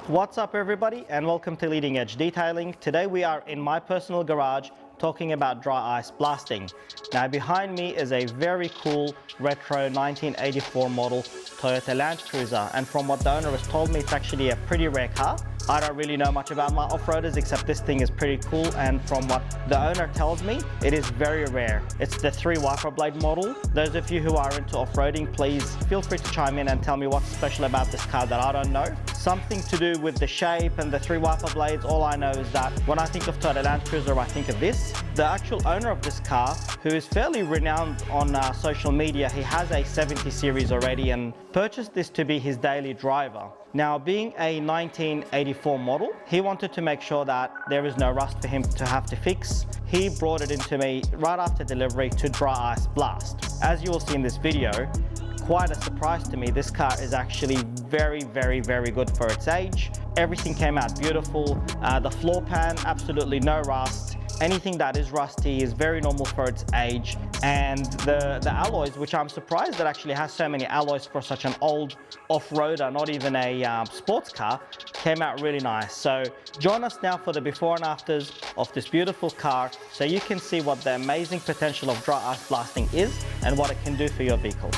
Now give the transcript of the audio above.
What's up everybody, and welcome to Leading Edge Detailing. Today we are in my personal garage talking about dry ice blasting. Now behind me is a very cool retro 1984 model Toyota Land Cruiser, and from what the owner has told me, it's actually a pretty rare car. I don't really know much about my off-roaders except this thing is pretty cool, and from what the owner tells me, it is very rare. It's the 3 wiper blade model. Those of you who are into off-roading, please feel free to chime in and tell me what's special about this car that I don't know. Something to do with the shape and the 3 wiper blades. All I know is that when I think of Toyota Land Cruiser, I think of this. The actual owner of this car, who is fairly renowned on social media, he has a 70 series already and purchased this to be his daily driver. Now, being a 1984 model, he wanted to make sure that there is no rust for him to have to fix. He brought it into me right after delivery to dry ice blast. As you will see in this video, quite a surprise to me, this car is actually very good for its age. Everything came out beautiful. The floor pan, absolutely no rust. Anything that is rusty is very normal for its age, and the alloys, which I'm surprised that actually has so many alloys for such an old off-roader, not even a sports car, came out really nice. So join us now for the before and afters of this beautiful car so you can see what the amazing potential of dry ice blasting is and what it can do for your vehicle.